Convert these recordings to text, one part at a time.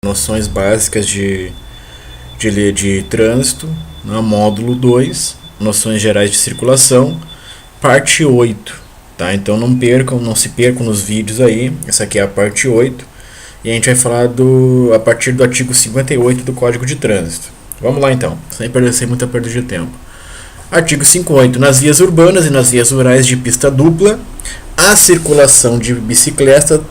Noções básicas de trânsito, né? Módulo 2, noções gerais de circulação, parte 8, tá? Então não se percam nos vídeos aí, essa aqui é a parte 8, e a gente vai falar a partir do artigo 58 do Código de Trânsito. Vamos lá então, sem muita perda de tempo. Artigo 58. Nas vias urbanas e nas vias rurais de pista dupla, a circulação de bicicletas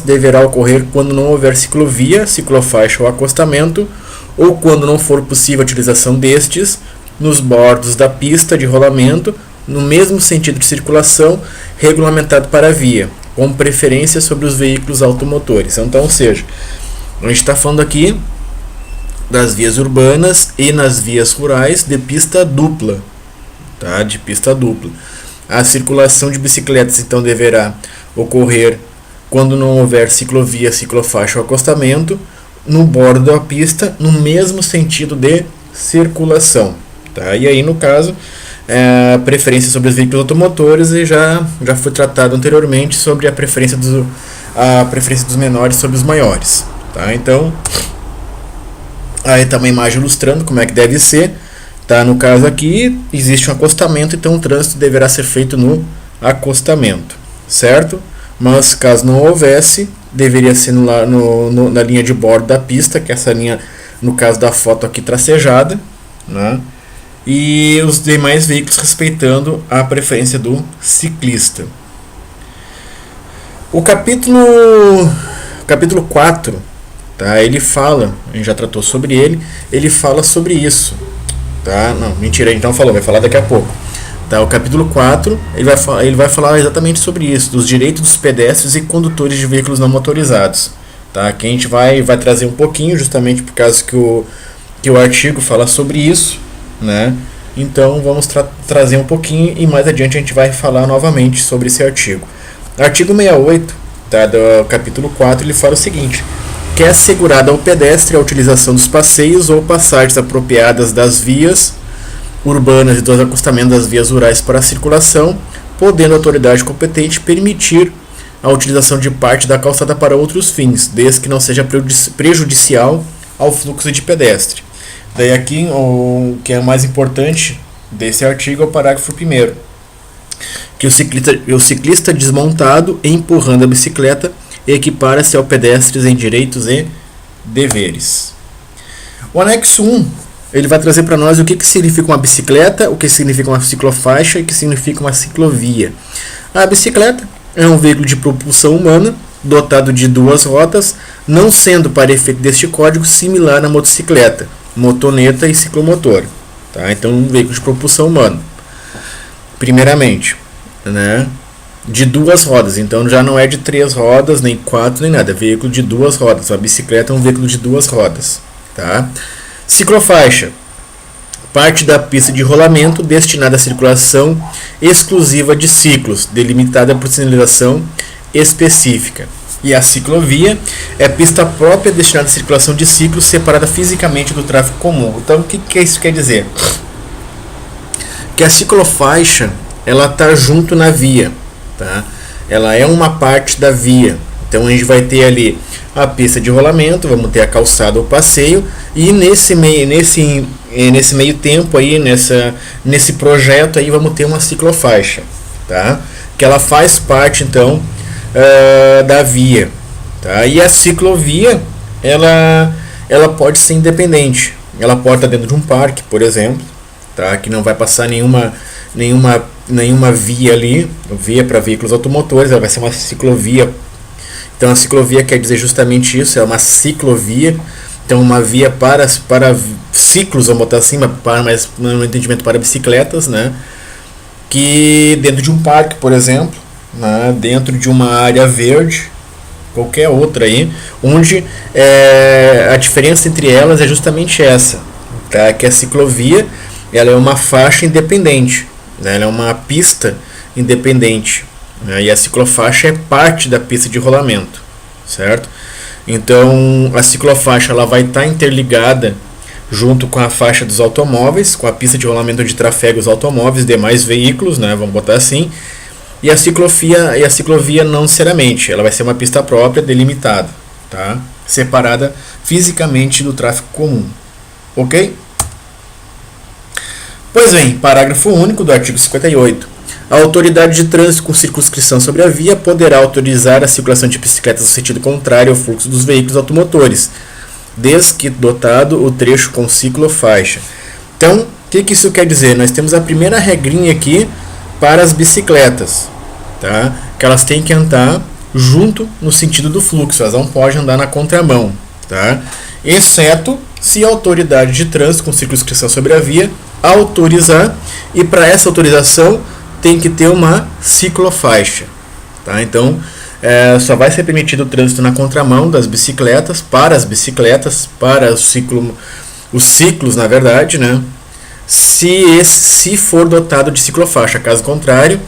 deverá ocorrer quando não houver ciclovia, ciclofaixa ou acostamento, ou quando não for possível a utilização destes, nos bordos da pista de rolamento, no mesmo sentido de circulação regulamentado para a via, com preferência sobre os veículos automotores. Então, ou seja, a gente está falando aqui das vias urbanas e nas vias rurais de pista dupla, tá? De pista dupla. A circulação de bicicletas então deverá ocorrer quando não houver ciclovia, ciclofaixa ou acostamento, no bordo da pista, no mesmo sentido de circulação, tá? E aí, no caso, a preferência sobre os veículos automotores, e já foi tratado anteriormente sobre a preferência dos menores sobre os maiores, tá? Então, aí está uma imagem ilustrando como é que deve ser, tá? No caso aqui, existe um acostamento, então o trânsito deverá ser feito no acostamento, certo? Mas caso não houvesse, deveria ser na linha de bordo da pista, que é essa linha, no caso da foto aqui, tracejada, né? E os demais veículos respeitando a preferência do ciclista. O capítulo 4, tá? Ele fala, a gente já tratou sobre ele fala sobre isso, tá? Não, mentira, então vai falar daqui a pouco. Tá, o capítulo 4, ele vai falar exatamente sobre isso, dos direitos dos pedestres e condutores de veículos não motorizados. Tá? Que a gente vai trazer um pouquinho, justamente por causa que o artigo fala sobre isso, né? Então vamos trazer um pouquinho e mais adiante a gente vai falar novamente sobre esse artigo. Artigo 68, tá, do capítulo 4, ele fala o seguinte: que é assegurada ao pedestre a utilização dos passeios ou passagens apropriadas das vias urbanas e dos acostamentos das vias rurais para a circulação, podendo a autoridade competente permitir a utilização de parte da calçada para outros fins, desde que não seja prejudicial ao fluxo de pedestre. Daí aqui, o que é mais importante desse artigo é o parágrafo 1º, que o ciclista desmontado empurrando a bicicleta equipara-se ao pedestres em direitos e deveres. O anexo 1 ele vai trazer para nós o que significa uma bicicleta, o que significa uma ciclofaixa e o que significa uma ciclovia. A bicicleta é um veículo de propulsão humana dotado de duas rodas, não sendo para efeito deste código similar à motocicleta, motoneta e ciclomotor. Tá? Então, um veículo de propulsão humana. Primeiramente, né? De duas rodas, então já não é de 3 rodas, nem 4, nem nada, é veículo de 2 rodas. A bicicleta é um veículo de 2 rodas. Tá? Ciclofaixa, parte da pista de rolamento destinada à circulação exclusiva de ciclos, delimitada por sinalização específica. E a ciclovia é pista própria destinada à circulação de ciclos, separada fisicamente do tráfego comum. Então, o que isso quer dizer? Que a ciclofaixa ela está junto na via, tá? Ela é uma parte da via. Então a gente vai ter ali a pista de rolamento, vamos ter a calçada ou passeio, e nesse meio tempo aí, nesse projeto aí, vamos ter uma ciclofaixa, tá? Que ela faz parte então da via, tá? E a ciclovia ela pode ser independente, ela pode estar dentro de um parque, por exemplo, tá? Que não vai passar nenhuma via ali, via para veículos automotores, ela vai ser uma ciclovia. Então a ciclovia quer dizer justamente isso, é uma ciclovia, então uma via para ciclos, vamos botar assim, mas no entendimento para bicicletas, né? Que dentro de um parque, por exemplo, né? Dentro de uma área verde, qualquer outra aí, onde a diferença entre elas é justamente essa, tá? Que a ciclovia ela é uma faixa independente, né? Ela é uma pista independente. E a ciclofaixa é parte da pista de rolamento, certo? Então a ciclofaixa ela vai estar interligada junto com a faixa dos automóveis, com a pista de rolamento onde trafega os automóveis e demais veículos, né? Vamos botar assim. E a ciclovia não necessariamente, ela vai ser uma pista própria delimitada, tá? separada fisicamente do tráfego comum. Ok? Pois bem, parágrafo único do artigo 58. A autoridade de trânsito com circunscrição sobre a via poderá autorizar a circulação de bicicletas no sentido contrário ao fluxo dos veículos automotores, desde que dotado o trecho com ciclofaixa. Então, o que isso quer dizer? Nós temos a primeira regrinha aqui para as bicicletas, tá? Que elas têm que andar junto no sentido do fluxo, elas não podem andar na contramão, tá? Exceto se a autoridade de trânsito com circunscrição sobre a via autorizar, e para essa autorização tem que ter uma ciclofaixa, tá? Então, só vai ser permitido o trânsito na contramão das bicicletas, para os ciclos, na verdade, né? Se for dotado de ciclofaixa. Caso contrário,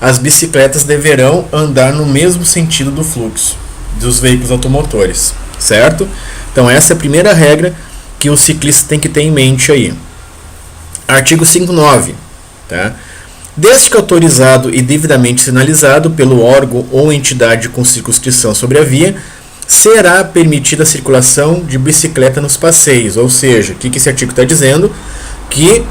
as bicicletas deverão andar no mesmo sentido do fluxo dos veículos automotores, certo? Então essa é a primeira regra que o ciclista tem que ter em mente aí. Artigo 59, tá? Desde que autorizado e devidamente sinalizado pelo órgão ou entidade com circunscrição sobre a via, será permitida a circulação de bicicleta nos passeios. Ou seja, o que esse artigo está dizendo? Que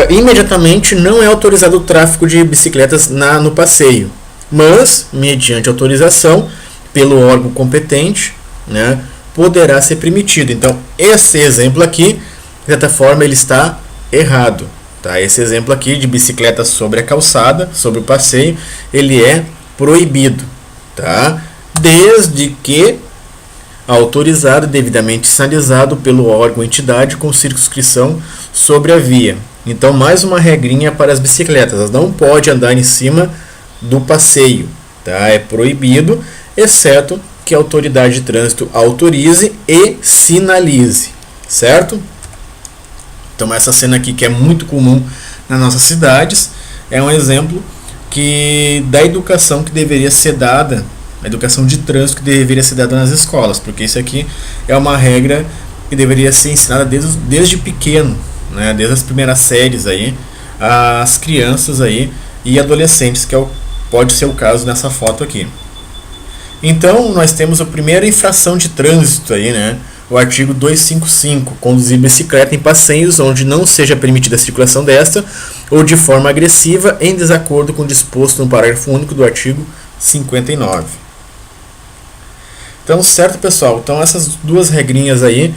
imediatamente não é autorizado o tráfego de bicicletas no passeio, mas, mediante autorização pelo órgão competente, né, poderá ser permitido. Então, esse exemplo aqui, de certa forma, ele está errado. Tá? Esse exemplo aqui de bicicleta sobre a calçada, sobre o passeio, ele é proibido, tá? Desde que autorizado e devidamente sinalizado pelo órgão ou entidade com circunscrição sobre a via. Então, mais uma regrinha para as bicicletas: elas não podem andar em cima do passeio, tá? É proibido, exceto que a autoridade de trânsito autorize e sinalize, certo? Então, essa cena aqui, que é muito comum nas nossas cidades, é um exemplo da educação que deveria ser dada, a educação de trânsito que deveria ser dada nas escolas, porque isso aqui é uma regra que deveria ser ensinada desde pequeno, né, desde as primeiras séries aí, às crianças aí e adolescentes, que pode ser o caso nessa foto aqui. Então, nós temos a primeira infração de trânsito aí, né? O artigo 255, conduzir bicicleta em passeios onde não seja permitida a circulação desta ou de forma agressiva em desacordo com o disposto no parágrafo único do artigo 59. Então, certo, pessoal? Então, essas duas regrinhas aí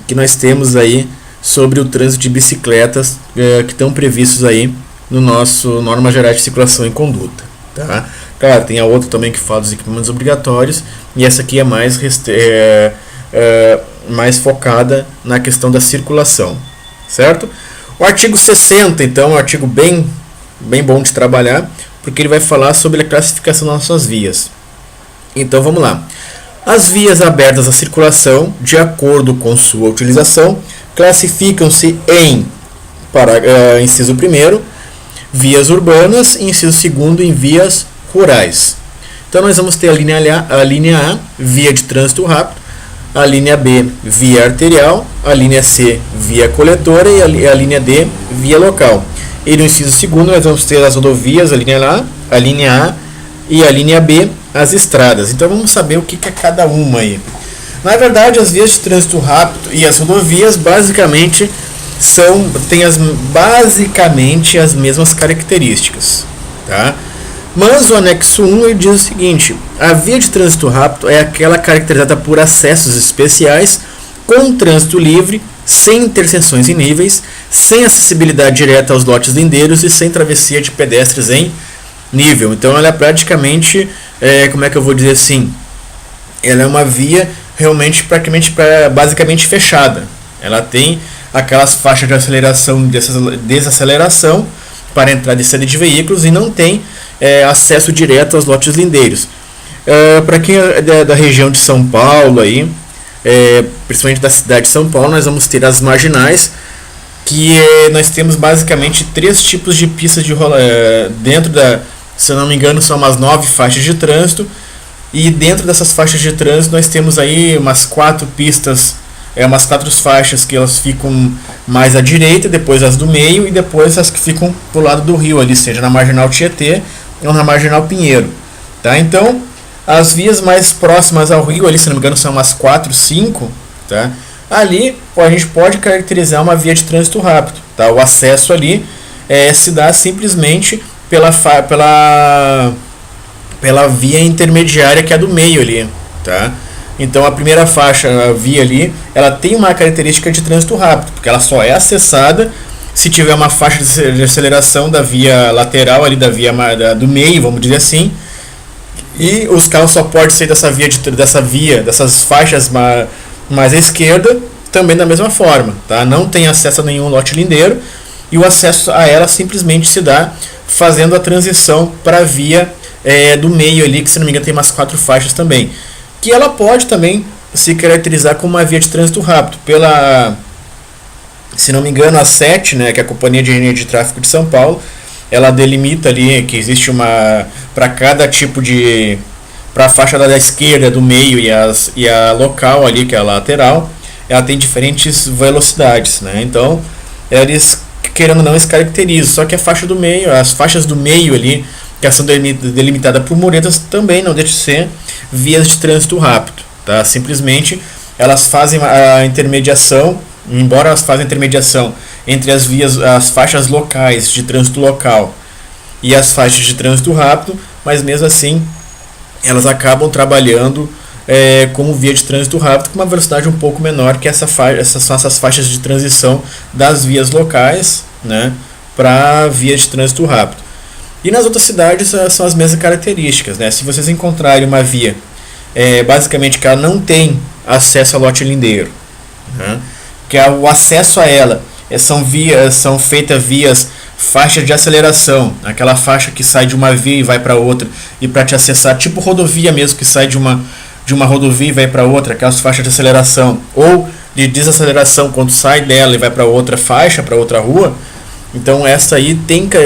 que nós temos aí sobre o trânsito de bicicletas que estão previstos aí no nosso Norma Geral de Circulação e Conduta, tá? Claro, tem a outra também que fala dos equipamentos obrigatórios, e essa aqui é mais focada na questão da circulação, certo? O artigo 60, então, é um artigo bem bom de trabalhar, porque ele vai falar sobre a classificação das nossas vias. Então, vamos lá. As vias abertas à circulação, de acordo com sua utilização, classificam-se em, inciso 1º, vias urbanas, e inciso 2º, em vias rurais. Então, nós vamos ter a linha A, via de trânsito rápido, a linha B, via arterial, a linha C, via coletora, e a linha D, via local. E no inciso 2º, nós vamos ter as rodovias, a linha A e a linha B, as estradas. Então, vamos saber o que é cada uma aí. Na verdade, as vias de trânsito rápido e as rodovias basicamente têm as mesmas características, tá? Mas o anexo 1 ele diz o seguinte: a via de trânsito rápido é aquela caracterizada por acessos especiais, com trânsito livre, sem interseções em níveis, sem acessibilidade direta aos lotes lindeiros e sem travessia de pedestres em nível. Então ela é praticamente, como é que eu vou dizer assim, ela é uma via realmente basicamente fechada. Ela tem aquelas faixas de aceleração e desaceleração para entrada e saída de veículos e não tem acesso direto aos lotes lindeiros. Para quem é da região de São Paulo, aí, principalmente da cidade de São Paulo, nós vamos ter as marginais, que nós temos basicamente 3 tipos de pistas de dentro se eu não me engano, são umas 9 faixas de trânsito, e dentro dessas faixas de trânsito nós temos aí umas 4 pistas, umas 4 faixas que elas ficam mais à direita, depois as do meio e depois as que ficam pro lado do rio ali, seja na Marginal Tietê ou na Marginal Pinheiro, tá? Então, As vias mais próximas ao rio, ali, se não me engano, são umas 4, 5, tá? Ali a gente pode caracterizar uma via de trânsito rápido, tá? O acesso ali se dá simplesmente pela via intermediária, que é do meio ali, tá? Então a primeira faixa, a via ali, ela tem uma característica de trânsito rápido, porque ela só é acessada se tiver uma faixa de aceleração da via lateral ali, da via do meio, vamos dizer assim, e os carros só podem sair dessas faixas mais à esquerda, também da mesma forma, tá? Não tem acesso a nenhum lote lindeiro, e o acesso a ela simplesmente se dá fazendo a transição para a via do meio ali, que se não me engano tem umas 4 faixas também, que ela pode também se caracterizar como uma via de trânsito rápido, se não me engano, a 7, né, que é a Companhia de Energia de Tráfego de São Paulo, ela delimita ali que existe para cada tipo para a faixa da esquerda, do meio e a local ali, que é a lateral, ela tem diferentes velocidades, né? Então, eles, querendo ou não, se caracterizam. Só que a faixa do meio, as faixas do meio ali, que são delimitadas por muretas, também não deixam de ser vias de trânsito rápido, tá? Simplesmente elas fazem a intermediação, embora elas façam a intermediação entre as faixas locais de trânsito local e as faixas de trânsito rápido, mas mesmo assim elas acabam trabalhando como via de trânsito rápido com uma velocidade um pouco menor que essas faixas de transição das vias locais, né, para vias de trânsito rápido. E nas outras cidades são as mesmas características, né? Se vocês encontrarem uma via basicamente que ela não tem acesso a lote lindeiro, né, que o acesso a ela são feitas vias, faixas de aceleração, aquela faixa que sai de uma via e vai para outra, e para te acessar, tipo rodovia mesmo, que sai de uma rodovia e vai para outra, aquelas faixas de aceleração, ou de desaceleração, quando sai dela e vai para outra faixa, para outra rua. Então essa aí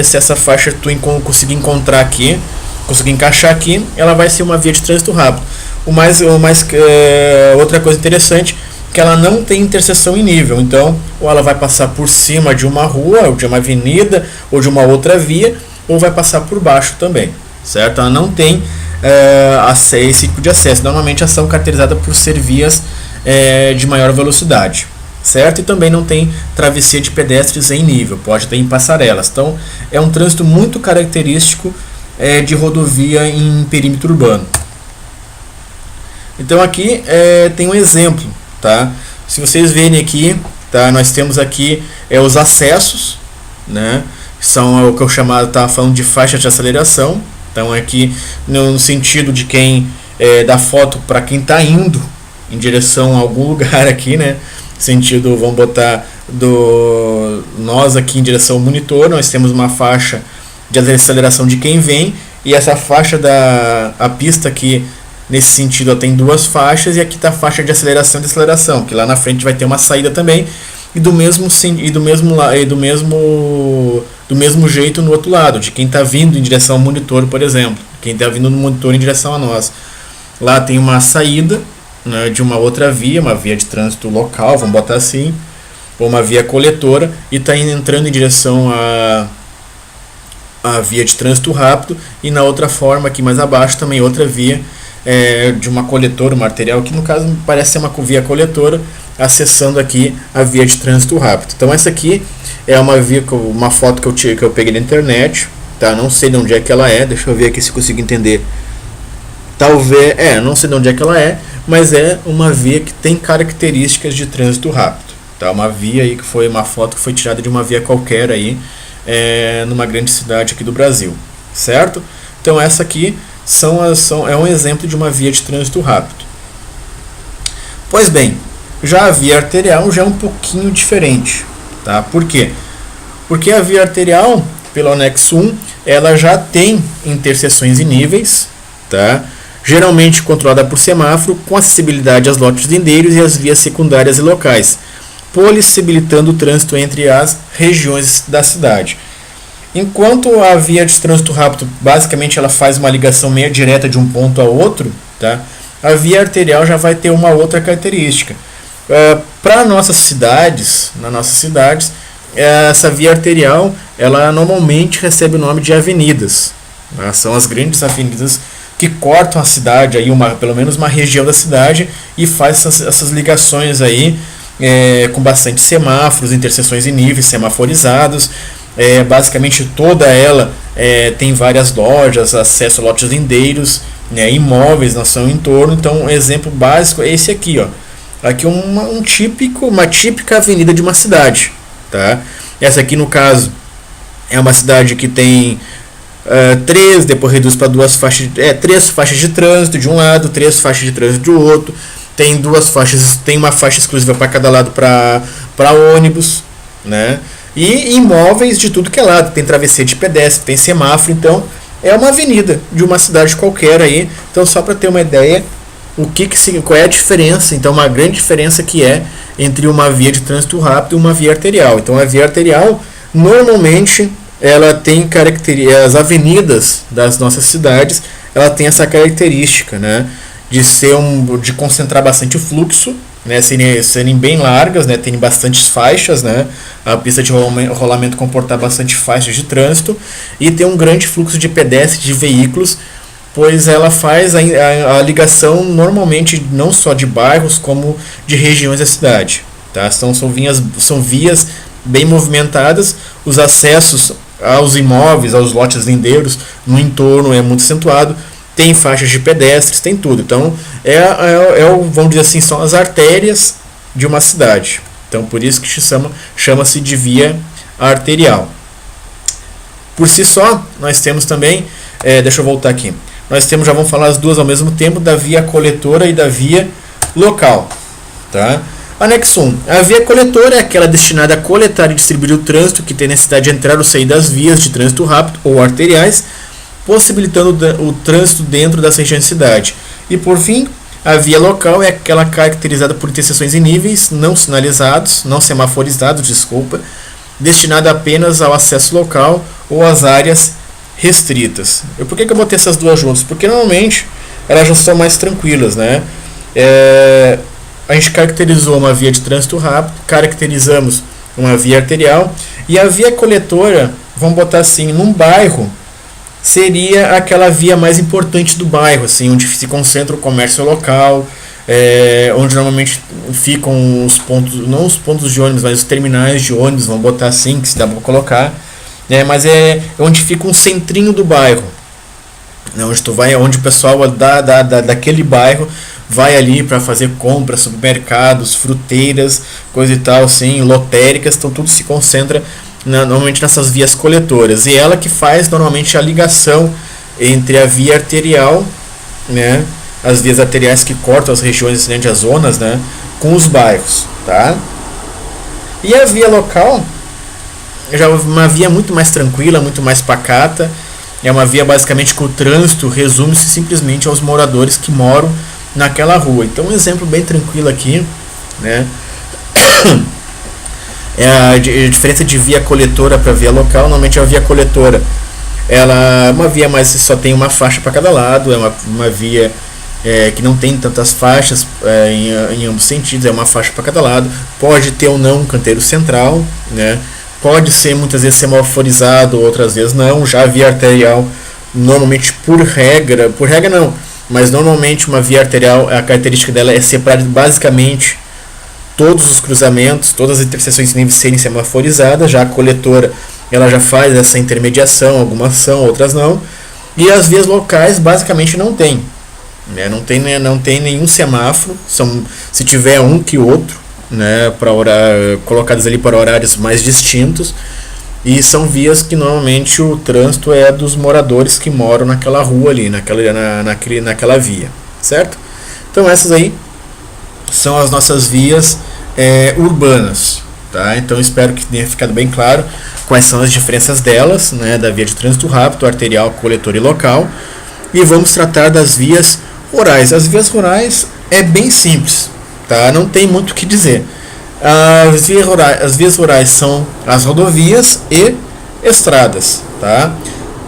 se essa faixa tu conseguir encontrar aqui, conseguir encaixar aqui, ela vai ser uma via de trânsito rápido. Outra coisa interessante, que ela não tem interseção em nível, então ou ela vai passar por cima de uma rua, ou de uma avenida, ou de uma outra via, ou vai passar por baixo também, certo? Ela não tem esse tipo de acesso. Normalmente elas são caracterizadas por ser vias de maior velocidade, certo? E também não tem travessia de pedestres em nível, pode ter em passarelas. Então é um trânsito muito característico de rodovia em perímetro urbano. Então aqui tem um exemplo, tá? Se vocês verem aqui, tá? Nós temos aqui os acessos, né? São o que eu estava falando de faixa de aceleração. Então aqui no sentido de quem da foto para quem está indo em direção a algum lugar aqui, né? Sentido, vamos botar nós aqui em direção ao monitor, nós temos uma faixa de aceleração de quem vem, e essa faixa a pista aqui nesse sentido ela tem 2 faixas, e aqui está a faixa de aceleração e desaceleração, que lá na frente vai ter uma saída também, e do mesmo jeito no outro lado, de quem está vindo em direção ao monitor, por exemplo, quem está vindo no monitor em direção a nós. Lá tem uma saída, né, de uma outra via, uma via de trânsito local, vamos botar assim, ou uma via coletora, e está entrando em direção a via de trânsito rápido, e na outra forma aqui mais abaixo também outra via de uma coletora, uma arterial, que no caso parece ser uma via coletora, acessando aqui a via de trânsito rápido. Então essa aqui é uma foto que eu peguei na internet, tá? Não sei de onde é que ela é, deixa eu ver aqui se consigo entender. Talvez, não sei de onde é que ela é, mas é uma via que tem características de trânsito rápido, tá? Uma via aí que foi uma foto que foi tirada de uma via qualquer aí, numa grande cidade aqui do Brasil, certo? Então essa aqui é um exemplo de uma via de trânsito rápido. Pois bem, já a via arterial já é um pouquinho diferente, tá? Por quê? Porque a via arterial, pelo anexo 1, ela já tem interseções em níveis, tá? Geralmente controlada por semáforo, com acessibilidade aos lotes lindeiros e às vias secundárias e locais, possibilitando o trânsito entre as regiões da cidade. Enquanto a via de trânsito rápido, basicamente ela faz uma ligação meio direta de um ponto a outro, tá? A via arterial já vai ter uma outra característica. Para nas nossas cidades, essa via arterial, ela normalmente recebe o nome de avenidas, tá? São as grandes avenidas que cortam a cidade, aí pelo menos uma região da cidade, e faz essas ligações aí com bastante semáforos, interseções em níveis semaforizados. Basicamente toda ela tem várias lojas, acesso a lotes lindeiros, né, imóveis na seu entorno. Então, um exemplo básico é esse aqui, ó. Aqui uma típica avenida de uma cidade, tá? Essa aqui, no caso, é uma cidade que tem três, depois reduz para três faixas de trânsito de um lado, três faixas de trânsito do outro. Tem duas faixas, tem uma faixa exclusiva para cada lado para ônibus, né? E imóveis de tudo que é lado, tem travessia de pedestre, tem semáforo. Então é uma avenida de uma cidade qualquer aí. Então, só para ter uma ideia, qual é a diferença? Então, uma grande diferença que é entre uma via de trânsito rápido e uma via arterial. Então, a via arterial, normalmente, ela tem as avenidas das nossas cidades, ela tem essa característica, né, de concentrar bastante o fluxo, né, serem bem largas, né, terem bastantes faixas, né, a pista de rolamento comportar bastante faixas de trânsito e ter um grande fluxo de pedestres, de veículos, pois ela faz a ligação normalmente não só de bairros como de regiões da cidade, tá? São vias bem movimentadas, os acessos aos imóveis, aos lotes lindeiros no entorno é muito acentuado, tem faixas de pedestres, tem tudo. Então vamos dizer assim, são as artérias de uma cidade. Então, por isso que chama-se de via arterial. Por si só, nós temos também, deixa eu voltar aqui, já vamos falar as duas ao mesmo tempo, da via coletora e da via local, tá? Anexo 1. A via coletora é aquela destinada a coletar e distribuir o trânsito que tem necessidade de entrar ou sair das vias de trânsito rápido ou arteriais, possibilitando o trânsito dentro das regiões de cidade. E por fim, a via local é aquela caracterizada por interseções em níveis não sinalizados, não semaforizados, destinada apenas ao acesso local ou às áreas restritas. Por que eu botei essas duas juntas? Porque normalmente elas já são mais tranquilas, né? A gente caracterizou uma via de trânsito rápido, caracterizamos uma via arterial, e a via coletora, vamos botar assim, num bairro, seria aquela via mais importante do bairro, assim, onde se concentra o comércio local, onde normalmente ficam os pontos, não os pontos de ônibus, mas os terminais de ônibus, vamos botar assim, que se dá para colocar, mas é onde fica um centrinho do bairro, né, onde tu vai, onde o pessoal daquele bairro vai ali para fazer compras, supermercados, fruteiras, coisa e tal, assim, lotéricas. Então tudo se concentra normalmente nessas vias coletoras, e ela que faz normalmente a ligação entre a via arterial, né, as vias arteriais que cortam as regiões, né, as zonas, né, com os bairros, tá? E a via local já é uma via muito mais tranquila, muito mais pacata. É uma via basicamente que o trânsito resume-se simplesmente aos moradores que moram naquela rua. Então, um exemplo bem tranquilo aqui, né, é a diferença de via coletora para via local. Normalmente a via coletora, ela é uma via, mas só tem uma faixa para cada lado, é uma via que não tem tantas faixas em ambos sentidos, é uma faixa para cada lado, pode ter ou não um canteiro central, né, pode ser muitas vezes semaforizado, outras vezes não. Já a via arterial, normalmente por regra não, mas normalmente uma via arterial, a característica dela é separar basicamente todos os cruzamentos, todas as interseções de níveis serem semaforizadas. Já a coletora, ela já faz essa intermediação, algumas são, outras não. E as vias locais basicamente não tem, né? Não tem nenhum semáforo, se tiver um que outro, né, colocadas ali para horários mais distintos. E são vias que normalmente o trânsito é dos moradores que moram naquela rua ali, naquela via, certo? Então essas aí são as nossas vias urbanas, tá? Então espero que tenha ficado bem claro quais são as diferenças delas, né, da via de trânsito rápido, arterial, coletor e local. E vamos tratar das vias rurais. As vias rurais é bem simples, tá? Não tem muito o que dizer. As vias rurais são as rodovias e estradas, tá?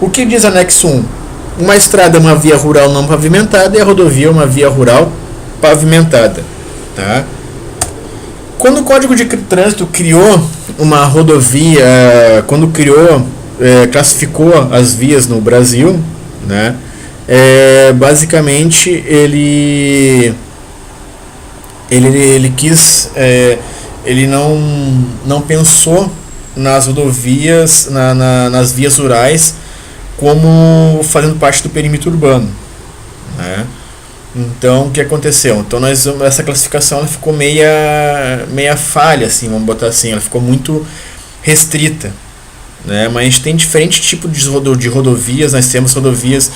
O que diz anexo 1? Uma estrada é uma via rural não pavimentada e a rodovia é uma via rural pavimentada, tá? Quando o Código de Trânsito criou uma rodovia, classificou as vias no Brasil, né, basicamente ele quis, ele não pensou nas rodovias, nas vias rurais, como fazendo parte do perímetro urbano, né? Então, o que aconteceu? Então, essa classificação ela ficou meia falha, assim, vamos botar assim, ela ficou muito restrita, né? Mas a gente tem diferentes tipos de rodovias. Nós temos rodovias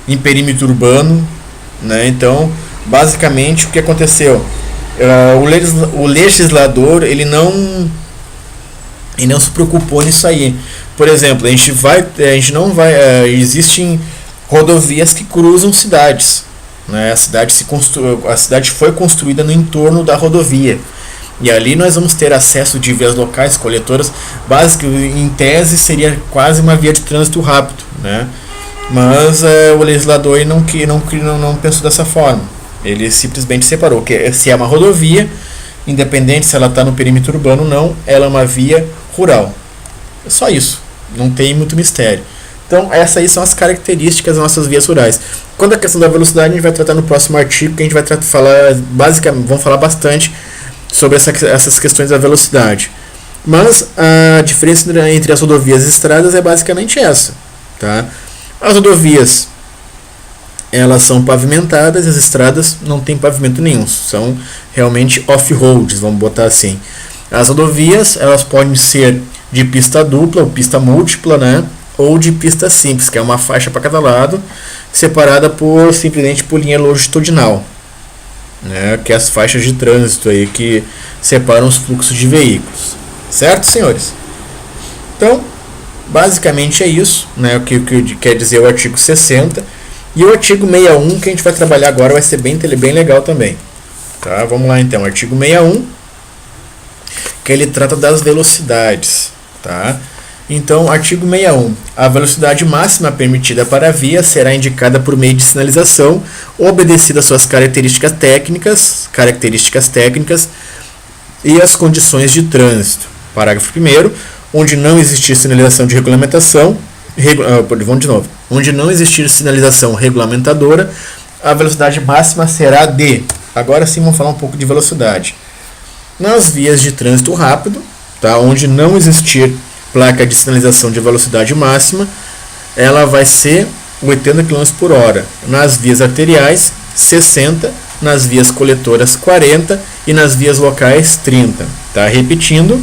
em perímetro urbano, né? Então, basicamente, o que aconteceu? O legislador ele não se preocupou nisso aí. Por exemplo, a gente não vai, existem rodovias que cruzam cidades, né? A cidade foi construída no entorno da rodovia, e ali nós vamos ter acesso de vias locais, coletoras básicas. Em tese seria quase uma via de trânsito rápido, né? Mas o legislador não pensou dessa forma. Ele simplesmente separou que se é uma rodovia, independente se ela está no perímetro urbano ou não, ela é uma via rural. É só isso, não tem muito mistério. Então, essas aí são as características das nossas vias rurais. Quanto à questão da velocidade, a gente vai tratar no próximo artigo, que a gente vai falar basicamente, vamos falar bastante sobre essas questões da velocidade. Mas a diferença entre as rodovias e as estradas é basicamente essa, tá? As rodovias, elas são pavimentadas, e as estradas não tem pavimento nenhum, são realmente off-roads, vamos botar assim. As rodovias, elas podem ser de pista dupla ou pista múltipla, né? Ou de pista simples, que é uma faixa para cada lado, separada simplesmente por linha longitudinal, né? Que é as faixas de trânsito aí que separam os fluxos de veículos, certo, senhores? Então, basicamente é isso, né? O que quer dizer o artigo 60. E o artigo 61, que a gente vai trabalhar agora, vai ser bem legal também, tá? Vamos lá então, artigo 61, que ele trata das velocidades, tá? Então, artigo 61. A velocidade máxima permitida para a via será indicada por meio de sinalização, obedecida às suas características técnicas e as condições de trânsito. Parágrafo 1º. Onde não existir sinalização de regulamentação, vamos de novo. Onde não existir sinalização regulamentadora, a velocidade máxima será de... Agora sim vamos falar um pouco de velocidade. Nas vias de trânsito rápido, tá? Onde não existir placa de sinalização de velocidade máxima, ela vai ser 80 km por hora. Nas vias arteriais, 60, nas vias coletoras, 40 e nas vias locais, 30. Tá? Repetindo,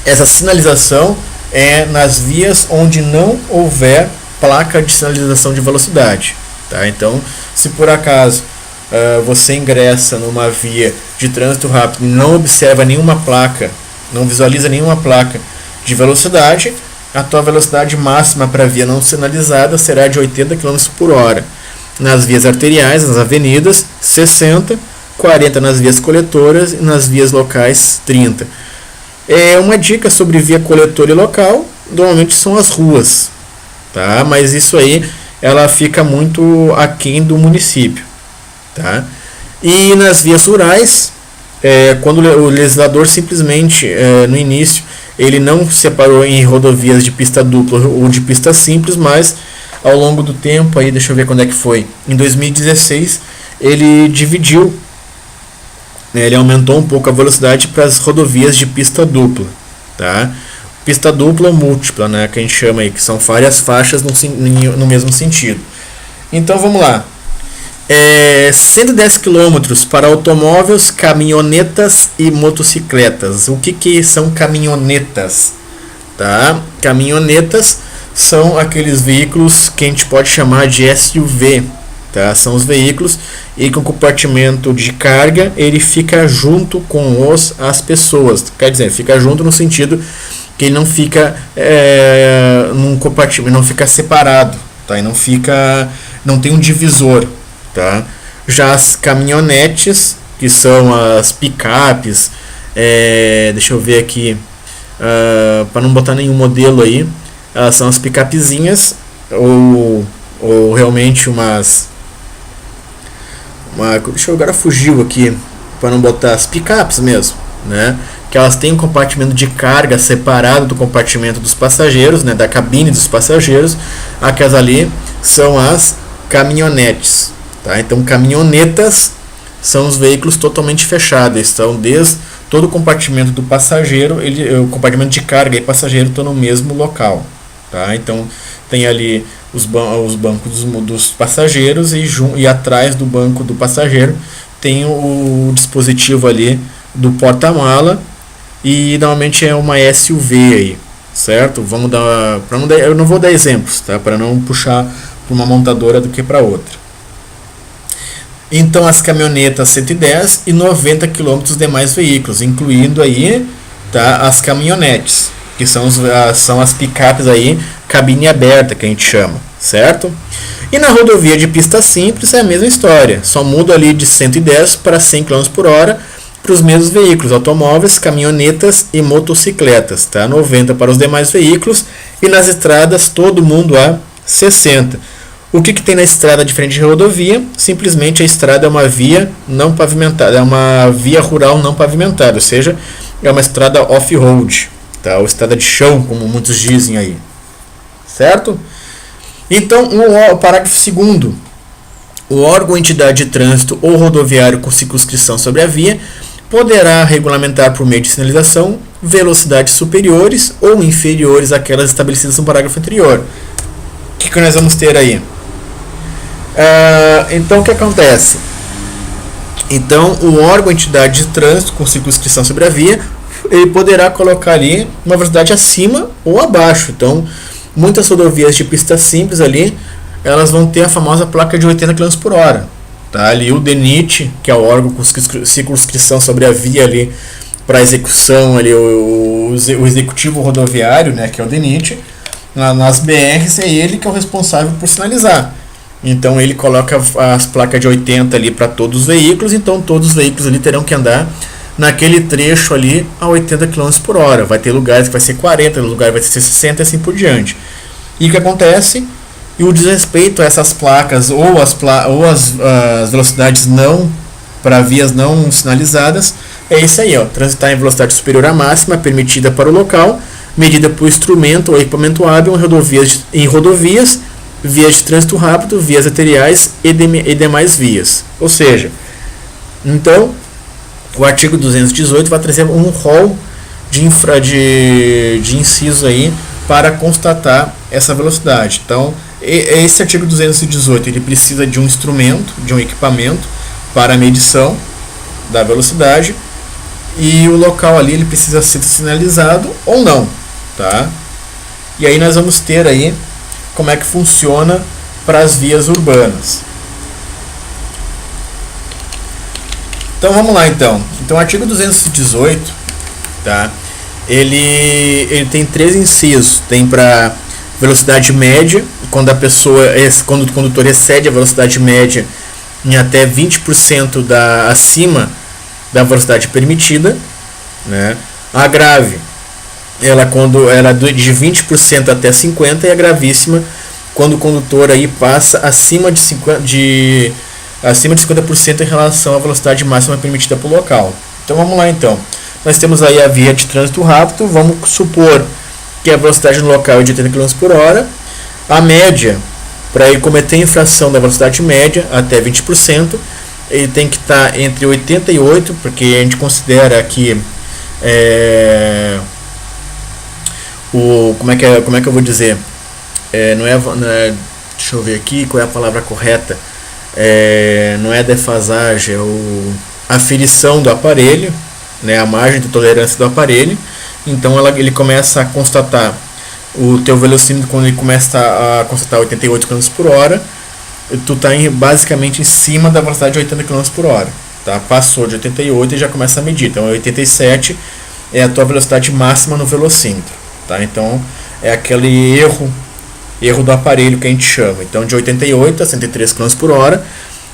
essa sinalização é nas vias onde não houver placa de sinalização de velocidade. Tá? Então, se por acaso você ingressa numa via de trânsito rápido e não observa nenhuma placa, não visualiza nenhuma placa de velocidade, a tua velocidade máxima para a via não sinalizada será de 80 km por hora. Nas vias arteriais, nas avenidas, 60, 40 nas vias coletoras e nas vias locais, 30. Uma dica sobre via coletora e local, normalmente são as ruas, tá? Mas isso aí ela fica muito aquém do município, tá? E nas vias rurais, quando o legislador simplesmente no início ele não separou em rodovias de pista dupla ou de pista simples, mas ao longo do tempo, aí deixa eu ver quando é que foi, em 2016 ele dividiu, ele aumentou um pouco a velocidade para as rodovias de pista dupla, tá? Pista dupla ou múltipla, né, que a gente chama aí, que são várias faixas no mesmo sentido. Então vamos lá. 110 km para automóveis, caminhonetas e motocicletas. O que são caminhonetas? Tá? Caminhonetas são aqueles veículos que a gente pode chamar de SUV. Tá? São os veículos e com compartimento de carga ele fica junto com as pessoas. Quer dizer, fica junto no sentido que ele não fica num compartimento, não fica separado, tá? E não tem um divisor. Tá? Já as caminhonetes, que são as picapes, deixa eu ver aqui, para não botar nenhum modelo aí, elas são as picapezinhas ou realmente deixa eu agora fugiu aqui para não botar as picapes mesmo, né? que elas têm um compartimento de carga separado do compartimento dos passageiros, né, da cabine dos passageiros. Aquelas ali são as caminhonetes, tá? Então, caminhonetas são os veículos totalmente fechados, estão desde todo o compartimento do passageiro, o compartimento de carga e passageiro estão no mesmo local, tá? Então, tem ali os bancos dos passageiros e atrás do banco do passageiro tem o dispositivo ali do porta-mala, e normalmente é uma SUV aí, certo? Eu não vou dar exemplos, tá? Para não puxar para uma montadora do que para outra. Então, as caminhonetas 110 e 90 km os demais veículos, incluindo aí, tá, as caminhonetes, que são as picapes aí, cabine aberta, que a gente chama, certo? E na rodovia de pista simples é a mesma história, só muda ali de 110 para 100 km por hora para os mesmos veículos, automóveis, caminhonetas e motocicletas, tá? 90 para os demais veículos, e nas estradas todo mundo a 60. O que tem na estrada diferente de rodovia? Simplesmente a estrada é uma via não pavimentada, é uma via rural não pavimentada, ou seja, é uma estrada off-road, tá? Ou estrada de chão, como muitos dizem aí, certo? Então, o parágrafo 2º, o órgão ou entidade de trânsito ou rodoviário com circunscrição sobre a via poderá regulamentar por meio de sinalização velocidades superiores ou inferiores àquelas estabelecidas no parágrafo anterior. O que nós vamos ter aí? Então, o que acontece? Então, o órgão ou entidade de trânsito com circunscrição sobre a via, ele poderá colocar ali uma velocidade acima ou abaixo. Então, muitas rodovias de pista simples ali, elas vão ter a famosa placa de 80 km por hora. Tá? Ali o DENIT, que é o órgão com circunscrição sobre a via ali para execução, ali, o executivo rodoviário, né, que é o DENIT, nas BRs é ele que é o responsável por sinalizar. Então ele coloca as placas de 80 ali para todos os veículos, então todos os veículos ali terão que andar naquele trecho ali a 80 km por hora. Vai ter lugares que vai ser 40, lugares vai ser 60 e assim por diante. E o que acontece? E o desrespeito a essas placas ou as velocidades não para vias não sinalizadas é isso aí, ó, transitar em velocidade superior à máxima permitida para o local, medida por instrumento ou equipamento hábil em rodovias, vias de trânsito rápido, vias arteriais e demais vias. Ou seja, então o artigo 218 vai trazer um rol de inciso aí para constatar essa velocidade. Então, esse artigo 218 ele precisa de um instrumento, de um equipamento para a medição da velocidade, e o local ali ele precisa ser sinalizado ou não, tá? E aí nós vamos ter aí como é que funciona para as vias urbanas. Então vamos lá então. Então o artigo 218, tá? Ele tem 3 incisos. Tem para velocidade média, quando o condutor excede a velocidade média em até 20% acima da velocidade permitida, né? A grave, quando ela de 20% até 50%, e a gravíssima quando o condutor aí passa acima de 50% em relação à velocidade máxima permitida para o local. Então vamos lá então. Nós temos aí a via de trânsito rápido, vamos supor que a velocidade no local é de 80 km por hora. A média, para ele cometer infração da velocidade média até 20%, ele tem que estar entre 88, porque a gente considera que como é que eu vou dizer? Não é, deixa eu ver aqui qual é a palavra correta. Não é defasagem, é a aferição do aparelho, né, a margem de tolerância do aparelho. Então ele começa a constatar o teu velocímetro, quando ele começa a constatar 88 km por hora, tu está basicamente em cima da velocidade de 80 km por hora. Tá? Passou de 88 e já começa a medir. Então 87 é a tua velocidade máxima no velocímetro. Tá? Então é aquele erro do aparelho que a gente chama. Então de 88 a 103 km por hora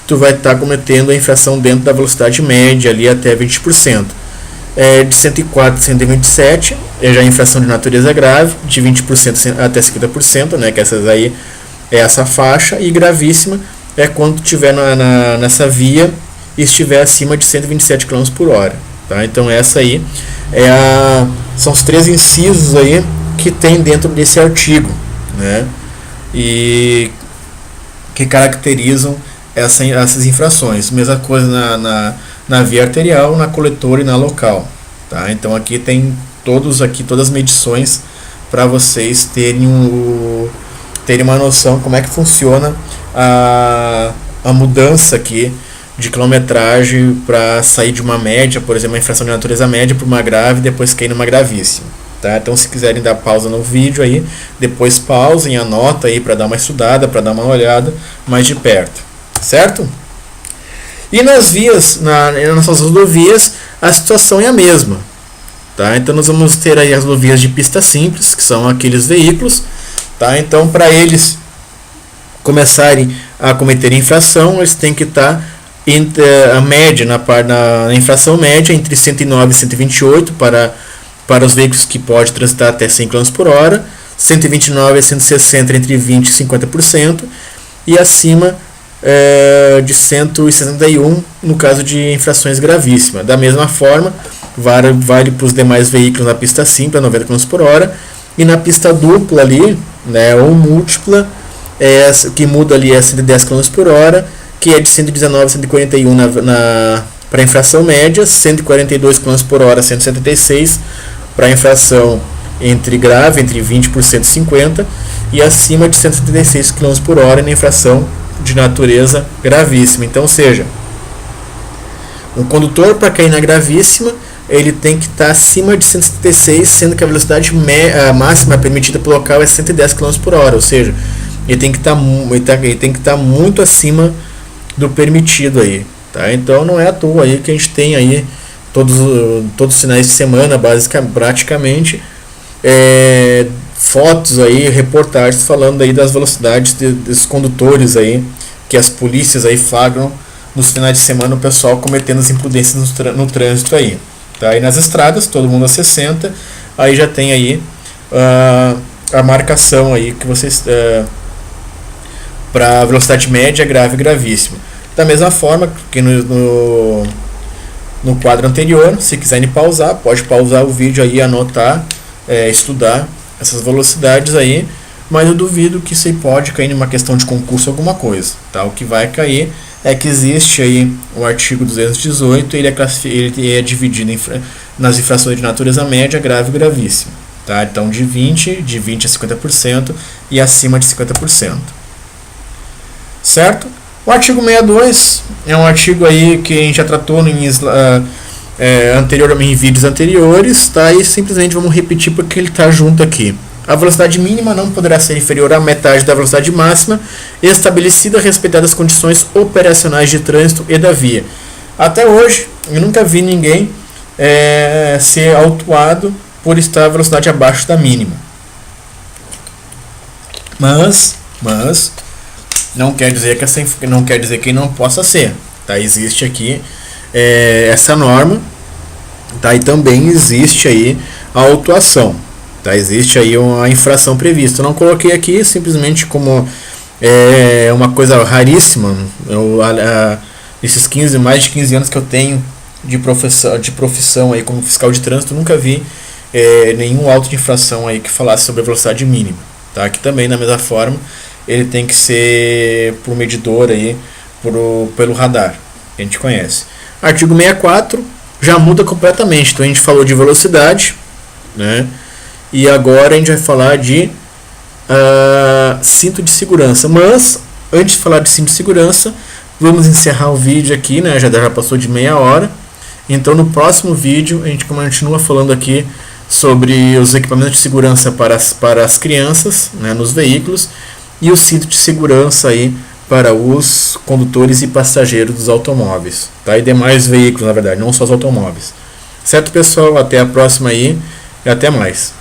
tu vai estar cometendo a infração dentro da velocidade média ali até 20%. De 104 a 127 é já infração de natureza grave, de 20% até 50%, né, que essas aí é essa faixa, e gravíssima é quando estiver nessa via e estiver acima de 127 km por hora. Tá? Então essa aí são os 3 incisos aí que tem dentro desse artigo, né? E que caracterizam essas infrações. Mesma coisa na via arterial, na coletora e na local. Tá? Então aqui tem todas as medições para vocês terem uma noção como é que funciona a mudança aqui de quilometragem para sair de uma média, por exemplo, uma infração de natureza média para uma grave e depois cair numa gravíssima. Tá? Então, se quiserem dar pausa no vídeo aí, depois pausem, anota aí para dar uma estudada, para dar uma olhada mais de perto, certo? E nas vias, nas nossas rodovias, a situação é a mesma. Tá? Então, nós vamos ter aí as rodovias de pista simples, que são aqueles veículos. Tá? Então, para eles começarem a cometer infração, eles têm que estar entre a média, na infração média, entre 109 e 128 para os veículos que podem transitar até 100 km por hora, 129 a 160 entre 20% e 50%, e acima de 161 no caso de infrações gravíssimas. Da mesma forma, vale para os demais veículos na pista simples, a 90 km por hora, e na pista dupla ali, né, ou múltipla, o que muda ali é 110 km por hora, que é de 119 a 141 para a infração média, 142 km por hora, 176 para a infração entre grave, entre 20% e 50%, e acima de 176 km por hora na infração de natureza gravíssima. Então, ou seja, o condutor, para cair na gravíssima, ele tem que estar acima de 176, sendo que a velocidade máxima permitida pelo local é 110 km por hora, ou seja, ele tem que estar muito acima do permitido aí, tá? Então não é à toa aí que a gente tem aí todos os finais de semana, praticamente, fotos aí, reportagens falando aí das velocidades dos condutores aí, que as polícias aí flagram nos finais de semana, o pessoal cometendo as imprudências no trânsito aí, tá? E nas estradas, todo mundo a 60, aí já tem aí a marcação aí que vocês para velocidade média, grave e gravíssima. Da mesma forma que no quadro anterior, se quiserem pausar, pode pausar o vídeo aí, anotar, estudar essas velocidades aí, mas eu duvido que você pode cair numa questão de concurso alguma coisa, tá? O que vai cair é que existe aí o artigo 218, ele é dividido nas infrações de natureza média, grave e gravíssima, tá? Então de 20 a 50% e acima de 50%. Certo? O artigo 62 é um artigo aí que a gente já tratou em vídeos anteriores, tá? E simplesmente vamos repetir porque ele está junto aqui. A velocidade mínima não poderá ser inferior à metade da velocidade máxima estabelecida, respeitadas as condições operacionais de trânsito e da via. Até hoje, eu nunca vi ninguém ser autuado por estar a velocidade abaixo da mínima. Mas não quer dizer que não possa ser, tá? Existe aqui essa norma, tá? E também existe aí a autuação, tá? Existe aí uma infração prevista. Eu não coloquei aqui simplesmente como uma coisa raríssima. Esses mais de 15 anos que eu tenho de profissão aí como fiscal de trânsito, nunca vi nenhum auto de infração aí que falasse sobre a velocidade mínima, tá? Aqui também, da mesma forma, ele tem que ser por medidor aí, pelo radar, que a gente conhece. Artigo 64 já muda completamente. Então a gente falou de velocidade, né? E agora a gente vai falar de cinto de segurança. Mas antes de falar de cinto de segurança, vamos encerrar o vídeo aqui, né? Já passou de meia hora. Então no próximo vídeo a gente continua falando aqui sobre os equipamentos de segurança para as crianças, né, nos veículos, e o cinto de segurança aí para os condutores e passageiros dos automóveis, tá? E demais veículos, na verdade, não só os automóveis. Certo, pessoal? Até a próxima aí e até mais.